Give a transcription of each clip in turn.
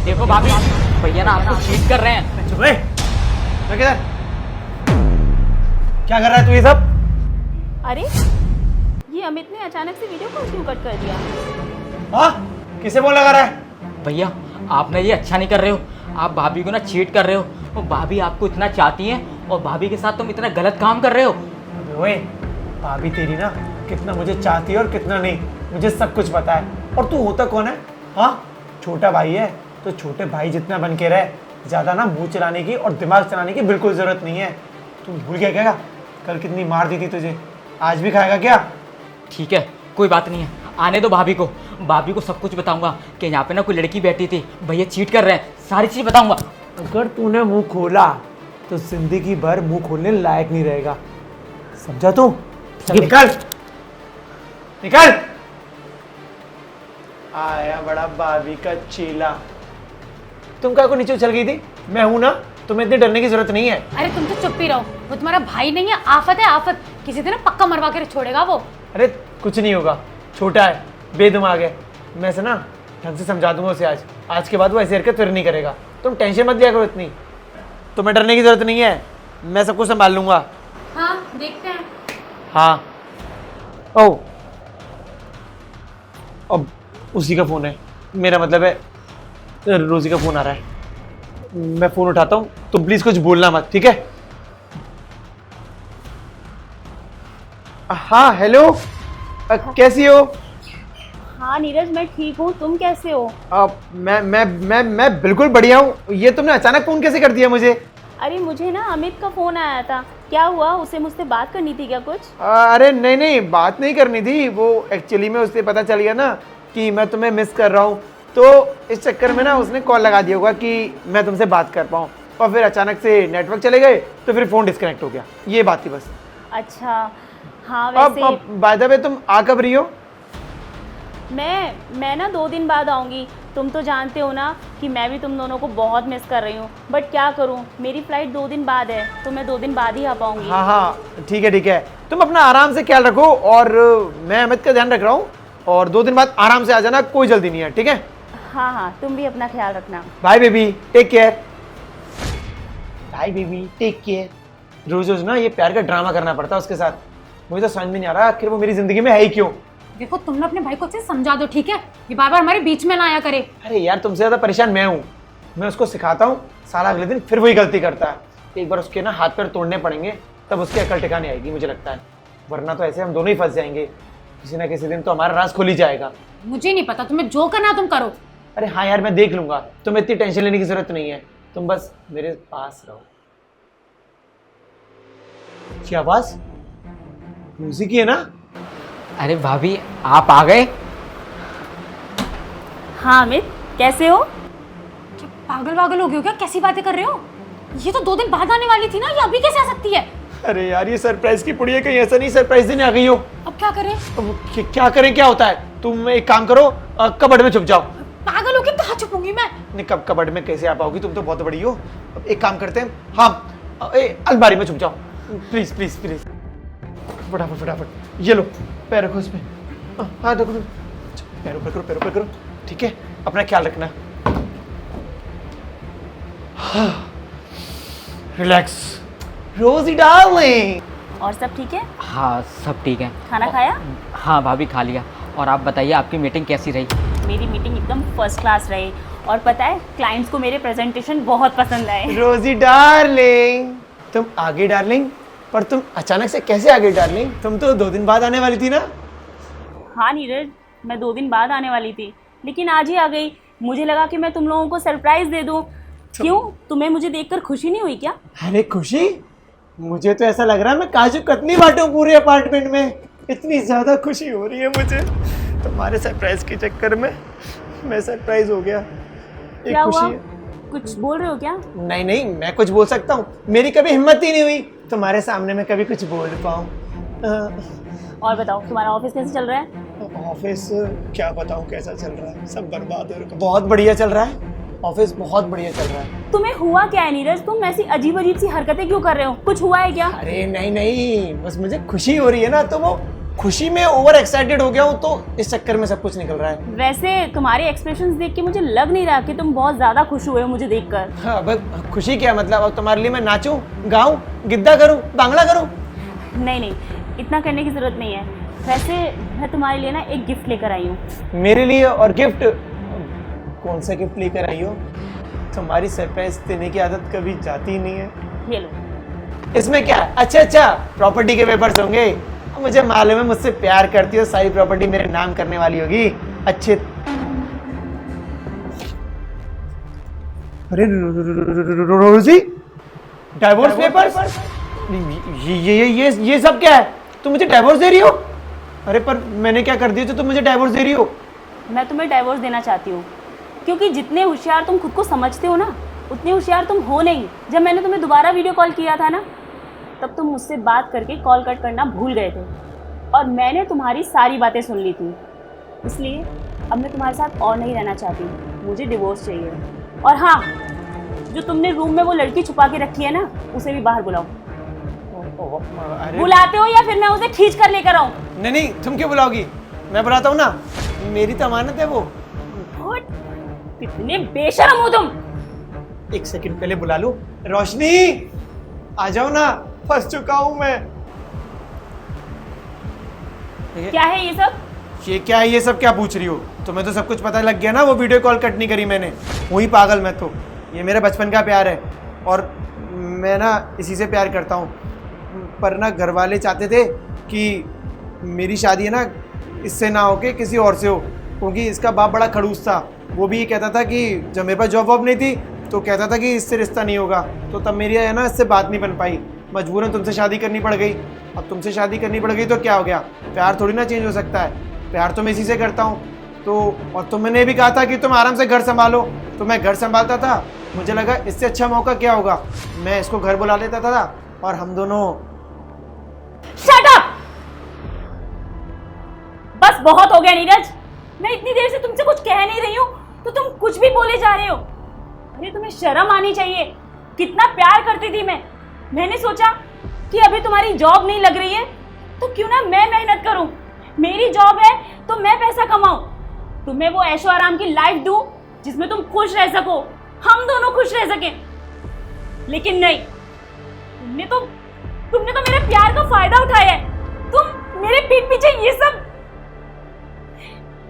देखो भाभी, भैया ना आपको चीट कर रहे हैं। चुप रहे। मैं किधर? क्या कर रहा है तू ये सब? अरे ये अमित ने अचानक से वीडियो कॉल क्यों कट कर दिया? हाँ, किसे फोन लगा रहा है? भैया आपने ये अच्छा नहीं कर रहे हो, आप भाभी को ना चीट कर रहे हो। और भाभी आपको इतना चाहती है और भाभी के साथ तुम इतना गलत काम कर रहे हो। ओए, भाभी तेरी ना कितना मुझे चाहती है और कितना नहीं, मुझे सब कुछ पता है। और तू होता कौन है? हाँ, छोटा भाई है तो छोटे भाई जितना बन के रहे। ज़्यादा ना मुंह चलाने की और दिमाग चलाने की बिल्कुल ज़रूरत नहीं है। तू भूल गया क्या? कल कितनी मार दी थी तुझे, आज भी खाएगा क्या? ठीक है, कोई बात नहीं है, आने दो भाभी को। भाभी को सब कुछ बताऊंगा कि यहाँ पे ना कोई लड़की बैठी थी, भैया चीट कर रहे हैं, सारी चीज़ बताऊंगा। अगर तूने मुंह खोला तो जिंदगी भर मुंह खोलने लायक नहीं रहेगा, समझा तू? चल निकल निकल। आया बड़ा भाभी का चेला। तुम क्या को नीचे उछल गई थी? मैं हूं ना, तुम्हें इतनी डरने की जरूरत नहीं है। अरे तुम तो चुप ही रहो, वो तुम्हारा भाई नहीं है, आफत है आफत। किसी दिन पक्का मरवा कर छोड़ेगा वो। अरे कुछ नहीं होगा, छोटा है, बेदिमाग है। मैं से ना ढंग से समझा दूंगा उसे। आज के बाद वो ऐसी हरकत फिर नहीं करेगा। तुम टेंशन मत लिया करो इतनी, तुम्हें डरने की जरूरत नहीं है, मैं सब कुछ संभाल लूंगा। हाँ देखते हैं। हाँ। ओ, अब उसी का फोन है, मेरा मतलब है रोजी का फोन आ रहा है। मैं फोन उठाता हूँ, तुम प्लीज कुछ बोलना मत, ठीक है? हाँ हेलो, कैसी हो? हाँ नीरज, मैं ठीक हूँ, तुम कैसे हो? मैं बिल्कुल बढ़िया हूँ। ये तुमने अचानक फोन कैसे कर दिया मुझे? अरे मुझे ना अमित का फोन आया था। क्या हुआ, उसे मुझसे बात करनी थी क्या कुछ? अरे नहीं नहीं, बात नहीं करनी थी। वो एक्चुअली में उससे पता चल गया ना कि मैं तुम्हें मिस कर रहा हूँ, तो इस चक्कर में ना उसने कॉल लगा दिया होगा कि मैं तुमसे बात कर पाऊँ। और फिर अचानक से नेटवर्क चले गए तो फिर फ़ोन डिस्कनेक्ट हो गया, ये बात थी बस। अच्छा हाँ, वैसे अब बाय द वे तुम आ कब रही हो? मैं ना 2 दिन बाद आऊँगी। तुम तो जानते हो ना कि मैं भी तुम दोनों को बहुत मिस कर रही हूँ, बट क्या करूँ, मेरी फ़्लाइट 2 दिन बाद है, तो मैं 2 दिन बाद ही आ पाऊँगी। हाँ हाँ ठीक है, तुम अपना आराम से ख्याल रखो और मैं अमित का ध्यान रख रहा हूँ। और 2 दिन बाद आराम से आ जाना, कोई जल्दी नहीं है, ठीक है? हाँ हाँ, तुम भी अपना ख्याल रखना। Bye baby, take care. Bye baby, take care. रोज रोज ना ये प्यार का ड्रामा करना पड़ता है उसके साथ, मुझे तो समझ में नहीं आ रहा आखिर वो मेरी जिंदगी में है ही क्यों। देखो तुम ना अपने भाई को अच्छे से समझा दो, ठीक है? ये बार बार हमारे बीच में ना आया करे। अरे यार, तुमसे ज्यादा परेशान मैं हूँ। मैं उसको सिखाता हूँ, साला अगले दिन फिर वही गलती करता है। एक बार उसके ना हाथ पैर तोड़ने पड़ेंगे, तब उसकी अकल ठिकाने आएगी मुझे लगता है। वरना तो ऐसे हम दोनों ही फंस जाएंगे, किसी ना किसी दिन तो हमारा राज खुल ही जाएगा। मुझे नहीं पता, तुम्हें जो करना तुम करो। अरे हाँ यार, मैं देख लूंगा, तुम्हें इतनी टेंशन लेने की जरूरत नहीं है, तुम बस मेरे पास रहो। क्या आवाज रोजी की है ना? अरे भाभी आप आ गए? हाँ अमित, कैसे हो? क्या पागल वागल हो गए हो क्या? कैसी बातें कर रहे हो? ये तो 2 दिन बाद आने वाली थी ना, ये अभी कैसे आ सकती है? अरे यार, ये सरप्राइज की पुड़िया, कहीं ऐसा नहीं सरप्राइज देने आ गई हो? अब क्या करें? अब क्या करें, क्या होता है? तुम एक काम करो, कबर्ड में छुप जाओ। पागल हो के कहाँ छुपूंगी मैं? नहीं, कब कबर्ड में कैसे आ पाओगी, तुम तो बहुत बड़ी हो। अब एक काम करते हैं, हाँ अलमारी में छुप जाओ, प्लीज प्लीज प्लीज। फटाफट फटाफट, ये लो, पैर रखो इसमें। हाँ रखो, पैरों पर करो, पैरों पर करो, ठीक है? अपना ख्याल रखना। रिलैक्स रोजी डार्लिंग। और सब ठीक है? हाँ सब ठीक है। खाना खाया? हाँ भाभी खा लिया। और आप बताइए आपकी मीटिंग कैसी रही? मेरी मीटिंग एकदम फर्स्ट क्लास रही, और पता है क्लाइंट्स को मेरे प्रेजेंटेशन बहुत पसंद आए। रोजी डार्लिंग, तुम आ गई डार्लिंग, पर तुम अचानक से कैसे आ गई डार्लिंग? तुम तो 2 दिन बाद आने वाली थी ना? हाँ नीरज, मैं 2 दिन बाद आने वाली थी, लेकिन आज ही आ गई। मुझे लगा कि मैं तुम लोगों को सरप्राइज दे दूं। क्यों, तुम्हें मुझे देखकर खुशी नहीं हुई क्या? अरे खुशी, मुझे तो ऐसा लग रहा है मैं काजू कतली बांटूं पूरे अपार्टमेंट में, इतनी ज्यादा खुशी हो रही है मुझे। तुम्हारे सरप्राइज के चक्कर में मैं सरप्राइज हो गया। एक क्या खुशी हुआ? है। कुछ बोल रहे हो क्या? नहीं नहीं, मैं कुछ बोल सकता हूँ, मेरी कभी हिम्मत ही नहीं हुई तुम्हारे सामने मैं कभी कुछ बोल पाऊँ। और बताओ, तुम्हारा ऑफिस कैसे चल रहा है? ऑफिस क्या बताऊँ कैसा चल रहा है, सब बर्बाद हो रहा है। बहुत बढ़िया चल रहा है ऑफिस, बहुत बढ़िया चल रहा है। तुम्हें हुआ क्या है नीरज? तुम ऐसी अजीब अजीब सी हरकतें क्यों कर रहे हो? कुछ हुआ है क्या? अरे नहीं नहीं, बस मुझे खुशी हो रही है ना, तो वो खुशी में ओवर एक्साइटेड हो गया हूँ तो इस चक्कर में सब कुछ निकल रहा है। वैसे तुम्हारे एक्सप्रेशंस देख के मुझे लग नहीं रहा कि तुम बहुत ज़्यादा खुश हुए हो मुझे देखकर। हाँ, बस खुशी क्या मतलब, अब तुम्हारे लिए मैं नाचूं, गाऊं, गिद्दा करूं, बांग्ला करूं? नहीं नहीं, इतना करने की ज़रूरत नहीं है। वैसे मैं तुम्हारे लिए ना एक गिफ्ट लेकर आई हूँ। मेरे लिए? और गिफ्ट? कौन सा गिफ्ट लेकर आई हो? तुम्हारी सरप्राइज देने की आदत कभी जाती ही नहीं है। ये लो। इसमें क्या? अच्छा, प्रॉपर्टी के पेपर्स होंगे। मुझे मालूम है मुझसे प्यार करती हो, सारी प्रॉपर्टी मेरे नाम करने वाली होगी। अच्छे। अरे रोजी, डाइवोर्स पेपर्स? ये सब क्या है? तुम मुझे डाइवोर्स दे रही हो? अरे पर मैंने क्या कर दिया जो तुम मुझे डाइवोर्स दे रही हो? मैं तुम्हें डाइवोर्स देना चाहती हूँ क्योंकि जितने होशियार तुम खुद को समझते हो ना, उतने होशियार तुम हो नहीं। जब मैंने तुम्हें दोबारा वीडियो कॉल किया था ना, तब तुम मुझसे बात करके कॉल कट करना भूल गए थे और मैंने तुम्हारी सारी बातें सुन ली थी। इसलिए अब मैं तुम्हारे साथ और नहीं रहना चाहती, मुझे डिवोर्स चाहिए। और हाँ, जो तुमने रूम में वो लड़की छुपा के रखी है ना, उसे भी बाहर बुलाओ। अरे बुलाते हो या फिर मैं उसे खींच कर लेकर आऊँ? नहीं, तुम क्यों बुलाओगी? मैं बुलाता हूँ ना, मेरी तो अमानत है वो। कितने बेशर्म हो तुम। एक सेकंड पहले बुला लूं। रोशनी, आ जाओ ना, फंस चुका हूं मैं। क्या है ये सब? ये क्या है? ये सब क्या पूछ रही हो? तुम्हें तो सब कुछ पता लग गया ना, वो वीडियो कॉल कट नहीं करी मैंने। वही पागल मैं तो। ये मेरे बचपन का प्यार है और मैं ना इसी से प्यार करता हूँ। पर ना घर वाले चाहते थे कि मेरी शादी है ना इससे ना हो के किसी और से हो, क्योंकि इसका बाप बड़ा खड़ूस था। वो भी ये कहता था कि जब मेरे पास जॉब वॉब नहीं थी तो कहता था कि इससे रिश्ता नहीं होगा। तो तब मेरी है ना इससे बात नहीं बन पाई, मजबूरन तुमसे शादी करनी पड़ गई। अब तुमसे शादी करनी पड़ गई तो क्या हो गया? प्यार थोड़ी ना चेंज हो सकता है, प्यार तो मैं इसी से करता हूँ। तो और तुमने भी कहा था कि तुम आराम से घर संभालो, तो मैं घर संभालता था। मुझे लगा इससे अच्छा मौका क्या होगा, मैं इसको घर बुला लेता था और हम दोनों। Shut up! बस बहुत हो गया नीरज। मैं इतनी देर से तुमसे कुछ कह नहीं रही हूँ तो तुम कुछ भी बोले जा रहे हो। अरे तुम्हें शर्म आनी चाहिए। कितना प्यार करती थी मैं। मैंने सोचा कि अभी तुम्हारी जॉब नहीं लग रही है तो क्यों ना मैं मेहनत करूं। मेरी जॉब है तो मैं पैसा कमाऊं, तुम्हें वो ऐशो आराम की लाइफ दूं जिसमें तुम खुश रह सको, हम दोनों खुश रह सकें। लेकिन नहीं, तुमने तो मेरे प्यार का फायदा उठाया है। तुम मेरे पीठ पीछे ये सब।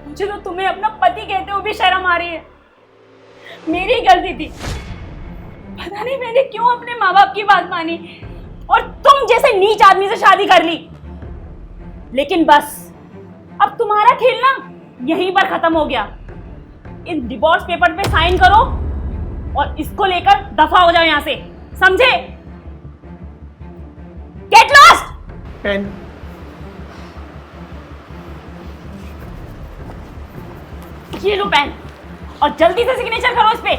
मुझे तो तुम्हें अपना पति कहते हुए भी शर्म आ रही है। मेरी गलती थी, पता नहीं मैंने क्यों अपने माँ बाप की बात मानी और तुम जैसे नीच आदमी से शादी कर ली। लेकिन बस अब तुम्हारा खेल ना यहीं पर खत्म हो गया। इस डिवोर्स पेपर पे साइन करो और इसको लेकर दफा हो जाओ यहाँ से, समझे? Get lost. पेन। ये लो पेन और जल्दी से सिग्नेचर करो इस पे।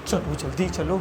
चलो जल्दी चलो।